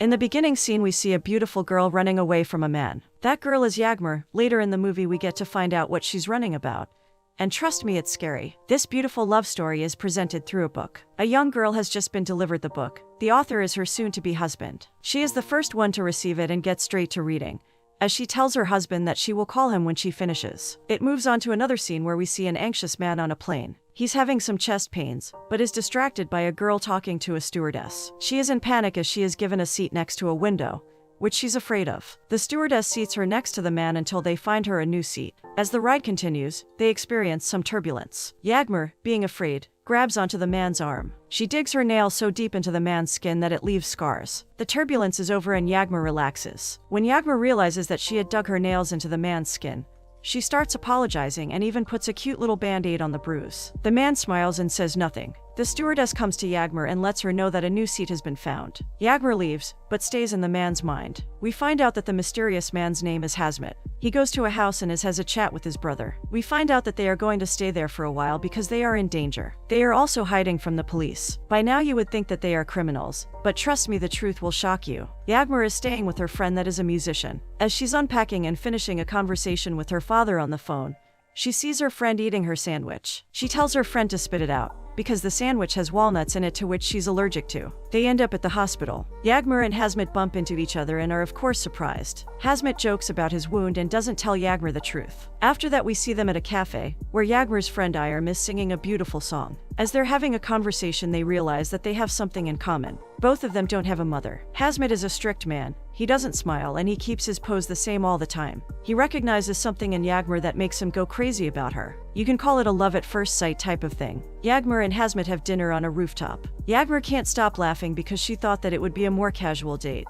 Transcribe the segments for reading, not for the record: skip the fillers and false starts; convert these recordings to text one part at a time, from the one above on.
In the beginning scene we see a beautiful girl running away from a man. That girl is Yagmur. Later in the movie we get to find out what she's running about. And trust me, it's scary. This beautiful love story is presented through a book. A young girl has just been delivered the book. The author is her soon-to-be husband. She is the first one to receive it and gets straight to reading, as she tells her husband that she will call him when she finishes. It moves on to another scene where we see an anxious man on a plane. He's having some chest pains, but is distracted by a girl talking to a stewardess. She is in panic as she is given a seat next to a window, which she's afraid of. The stewardess seats her next to the man until they find her a new seat. As the ride continues, they experience some turbulence. Yagmur, being afraid, grabs onto the man's arm. She digs her nail so deep into the man's skin that it leaves scars. The turbulence is over and Yagmur relaxes. When Yagmur realizes that she had dug her nails into the man's skin, she starts apologizing and even puts a cute little band-aid on the bruise. The man smiles and says nothing. The stewardess comes to Yagmur and lets her know that a new seat has been found. Yagmur leaves, but stays in the man's mind. We find out that the mysterious man's name is Hazmat. He goes to a house and has a chat with his brother. We find out that they are going to stay there for a while because they are in danger. They are also hiding from the police. By now you would think that they are criminals, but trust me, the truth will shock you. Yagmur is staying with her friend that is a musician. As she's unpacking and finishing a conversation with her father on the phone, she sees her friend eating her sandwich. She tells her friend to spit it out, because the sandwich has walnuts in it to which she's allergic to. They end up at the hospital. Yagmur and Hazmat bump into each other and are of course surprised. Hazmat jokes about his wound and doesn't tell Yagmur the truth. After that we see them at a cafe, where Yagmur's friend Irm is singing a beautiful song. As they're having a conversation they realize that they have something in common. Both of them don't have a mother. Hazmat is a strict man. He doesn't smile and he keeps his pose the same all the time. He recognizes something in Yagmur that makes him go crazy about her. You can call it a love at first sight type of thing. Yagmur and Hazmat have dinner on a rooftop. Yagmur can't stop laughing because she thought that it would be a more casual date,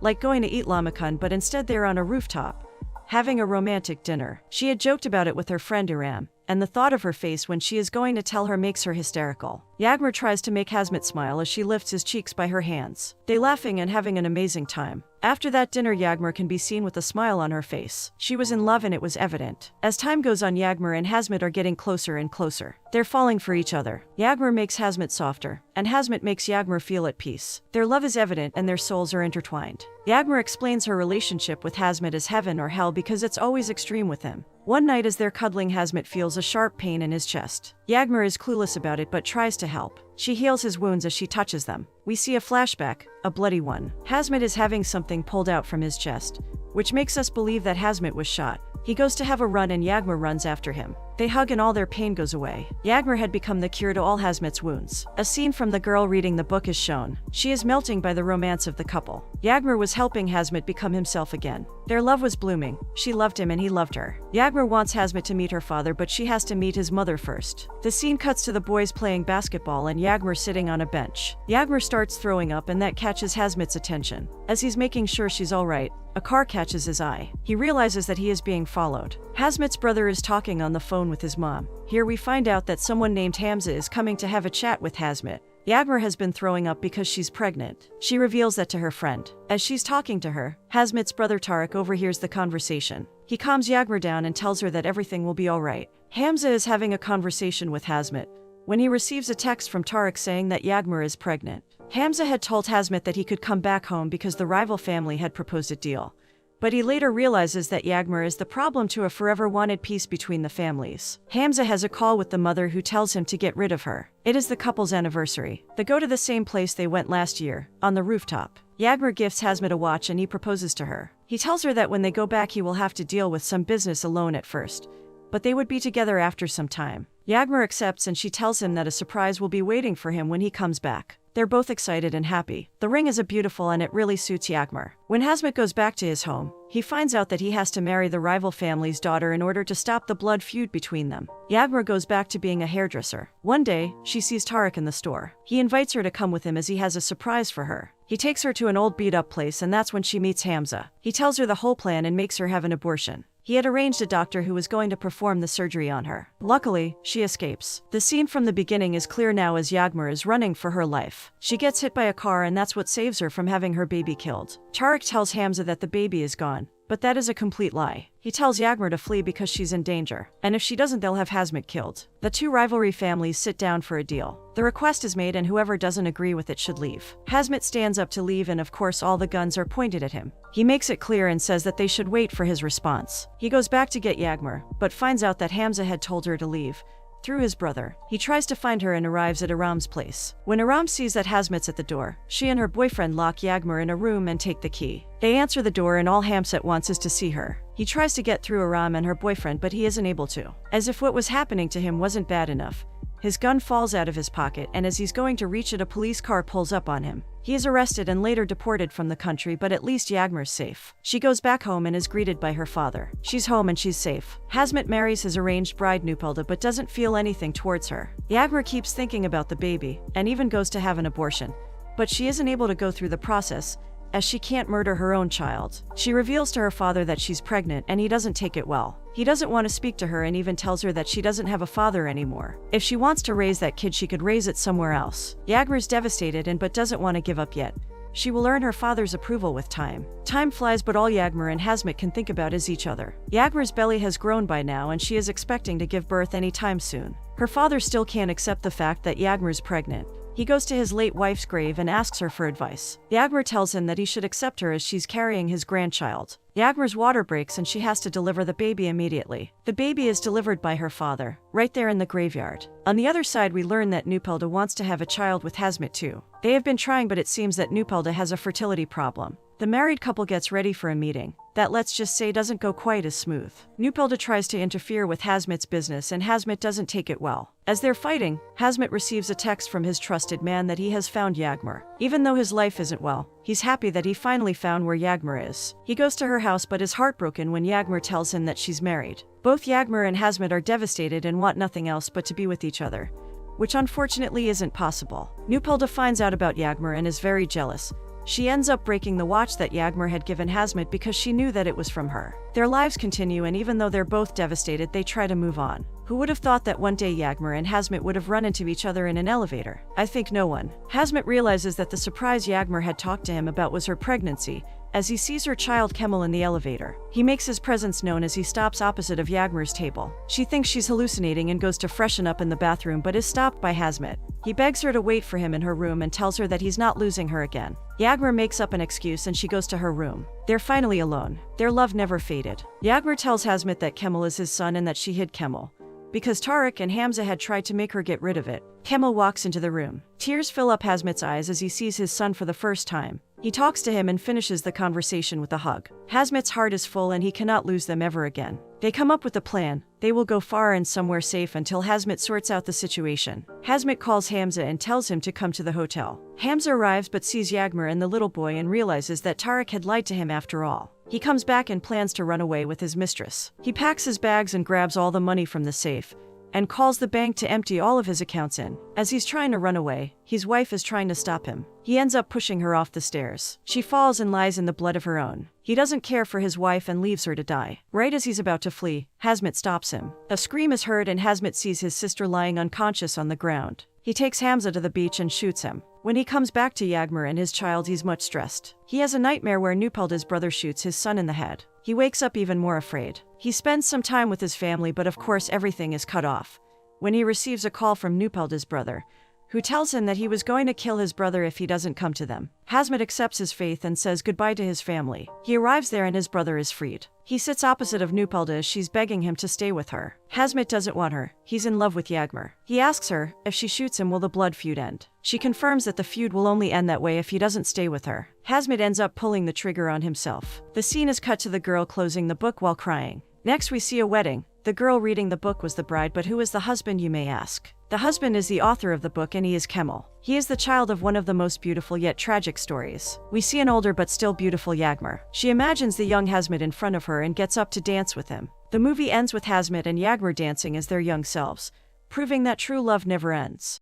like going to eat lamacun, but instead they're on a rooftop, having a romantic dinner. She had joked about it with her friend Iram, and the thought of her face when she is going to tell her makes her hysterical. Yagmur tries to make Hazmat smile as she lifts his cheeks by her hands. They laughing and having an amazing time. After that dinner Yagmur can be seen with a smile on her face. She was in love and it was evident. As time goes on Yagmur and Hazmat are getting closer and closer. They're falling for each other. Yagmur makes Hazmat softer, and Hazmat makes Yagmur feel at peace. Their love is evident and their souls are intertwined. Yagmur explains her relationship with Hazmat as heaven or hell because it's always extreme with him. One night as they're cuddling Hazmat feels a sharp pain in his chest. Yagmur is clueless about it but tries to help. She heals his wounds as she touches them. We see a flashback, a bloody one. Hazmat is having something pulled out from his chest, which makes us believe that Hazmat was shot. He goes to have a run and Yagmur runs after him. They hug and all their pain goes away. Yagmur had become the cure to all Hazmat's wounds. A scene from the girl reading the book is shown. She is melting by the romance of the couple. Yagmur was helping Hazmat become himself again. Their love was blooming. She loved him and he loved her. Yagmur wants Hazmat to meet her father, but she has to meet his mother first. The scene cuts to the boys playing basketball and Yagmur sitting on a bench. Yagmur starts throwing up and that catches Hazmat's attention. As he's making sure she's alright, a car catches his eye. He realizes that he is being followed. Hazmat's brother is talking on the phone with his mom. Here we find out that someone named Hamza is coming to have a chat with Hazmat. Yagmur has been throwing up because she's pregnant. She reveals that to her friend. As she's talking to her, Hazmat's brother Tariq overhears the conversation. He calms Yagmur down and tells her that everything will be alright. Hamza is having a conversation with Hazmat when he receives a text from Tariq saying that Yagmur is pregnant. Hamza had told Hazmat that he could come back home because the rival family had proposed a deal. But he later realizes that Yagmur is the problem to a forever wanted peace between the families. Hamza has a call with the mother who tells him to get rid of her. It is the couple's anniversary. They go to the same place they went last year, on the rooftop. Yagmur gifts Hazmat a watch and he proposes to her. He tells her that when they go back he will have to deal with some business alone at first, but they would be together after some time. Yagmur accepts and she tells him that a surprise will be waiting for him when he comes back. They're both excited and happy. The ring is beautiful and it really suits Yagmur. When Hazmat goes back to his home, he finds out that he has to marry the rival family's daughter in order to stop the blood feud between them. Yagmur goes back to being a hairdresser. One day, she sees Tariq in the store. He invites her to come with him as he has a surprise for her. He takes her to an old beat-up place and that's when she meets Hamza. He tells her the whole plan and makes her have an abortion. He had arranged a doctor who was going to perform the surgery on her. Luckily, she escapes. The scene from the beginning is clear now as Yagmur is running for her life. She gets hit by a car and that's what saves her from having her baby killed. Tariq tells Hamza that the baby is gone, but that is a complete lie. He tells Yagmur to flee because she's in danger, and if she doesn't they'll have Hazmat killed. The two rivalry families sit down for a deal. The request is made and whoever doesn't agree with it should leave. Hazmat stands up to leave and of course all the guns are pointed at him. He makes it clear and says that they should wait for his response. He goes back to get Yagmur, but finds out that Hamza had told her to leave through his brother. He tries to find her and arrives at Aram's place. When Aram sees that Hazmat's at the door, she and her boyfriend lock Yagmur in a room and take the key. They answer the door and all Hamza wants is to see her. He tries to get through Aram and her boyfriend but he isn't able to. As if what was happening to him wasn't bad enough, his gun falls out of his pocket and as he's going to reach it a police car pulls up on him. He is arrested and later deported from the country, but at least Yagmur's safe. She goes back home and is greeted by her father. She's home and she's safe. Hazmat marries his arranged bride Nupalda but doesn't feel anything towards her. Yagmur keeps thinking about the baby and even goes to have an abortion, but she isn't able to go through the process as she can't murder her own child. She reveals to her father that she's pregnant and he doesn't take it well. He doesn't want to speak to her and even tells her that she doesn't have a father anymore. If she wants to raise that kid, she could raise it somewhere else. Yagmur's devastated but doesn't want to give up yet. She will earn her father's approval with time. Time flies but all Yagmur and Hazmat can think about is each other. Yagmur's belly has grown by now and she is expecting to give birth anytime soon. Her father still can't accept the fact that Yagmur's pregnant. He goes to his late wife's grave and asks her for advice. Yagmur tells him that he should accept her as she's carrying his grandchild. Yagmur's water breaks and she has to deliver the baby immediately. The baby is delivered by her father, right there in the graveyard. On the other side we learn that Nupalda wants to have a child with Hazmat too. They have been trying but it seems that Nupalda has a fertility problem. The married couple gets ready for a meeting that, let's just say, doesn't go quite as smooth. Nupalda tries to interfere with Hazmat's business and Hazmat doesn't take it well. As they're fighting, Hazmat receives a text from his trusted man that he has found Yagmur. Even though his life isn't well, he's happy that he finally found where Yagmur is. He goes to her house but is heartbroken when Yagmur tells him that she's married. Both Yagmur and Hazmat are devastated and want nothing else but to be with each other, which unfortunately isn't possible. Nupalda finds out about Yagmur and is very jealous. She ends up breaking the watch that Yagmur had given Hazmat because she knew that it was from her. Their lives continue and even though they're both devastated, they try to move on. Who would have thought that one day Yagmur and Hazmat would have run into each other in an elevator? I think no one. Hazmat realizes that the surprise Yagmur had talked to him about was her pregnancy, as he sees her child Kemal in the elevator. He makes his presence known as he stops opposite of Yagmur's table. She thinks she's hallucinating and goes to freshen up in the bathroom but is stopped by Hazmat. He begs her to wait for him in her room and tells her that he's not losing her again. Yagmur makes up an excuse and she goes to her room. They're finally alone. Their love never faded. Yagmur tells Hazmat that Kemal is his son and that she hid Kemal because Tariq and Hamza had tried to make her get rid of it. Kemal walks into the room. Tears fill up Hazmat's eyes as he sees his son for the first time. He talks to him and finishes the conversation with a hug. Hazmat's heart is full and he cannot lose them ever again. They come up with a plan. They will go far and somewhere safe until Hazmat sorts out the situation. Hazmat calls Hamza and tells him to come to the hotel. Hamza arrives but sees Yagmur and the little boy and realizes that Tariq had lied to him after all. He comes back and plans to run away with his mistress. He packs his bags and grabs all the money from the safe and calls the bank to empty all of his accounts in. As he's trying to run away, his wife is trying to stop him. He ends up pushing her off the stairs. She falls and lies in the blood of her own. He doesn't care for his wife and leaves her to die. Right as he's about to flee, Hazmat stops him. A scream is heard and Hazmat sees his sister lying unconscious on the ground. He takes Hamza to the beach and shoots him. When he comes back to Yagmur and his child, he's much stressed. He has a nightmare where Nupalda's brother shoots his son in the head. He wakes up even more afraid. He spends some time with his family but of course everything is cut off when he receives a call from Nupalda's brother, who tells him that he was going to kill his brother if he doesn't come to them. Hazmat accepts his faith and says goodbye to his family. He arrives there and his brother is freed. He sits opposite of Nupalda as she's begging him to stay with her. Hazmat doesn't want her. He's in love with Yagmur. He asks her, if she shoots him will the blood feud end? She confirms that the feud will only end that way if he doesn't stay with her. Hazmat ends up pulling the trigger on himself. The scene is cut to the girl closing the book while crying. Next we see a wedding. The girl reading the book was the bride, but who is the husband, you may ask? The husband is the author of the book and he is Kemal. He is the child of one of the most beautiful yet tragic stories. We see an older but still beautiful Yagmur. She imagines the young Hazmat in front of her and gets up to dance with him. The movie ends with Hazmat and Yagmur dancing as their young selves, proving that true love never ends.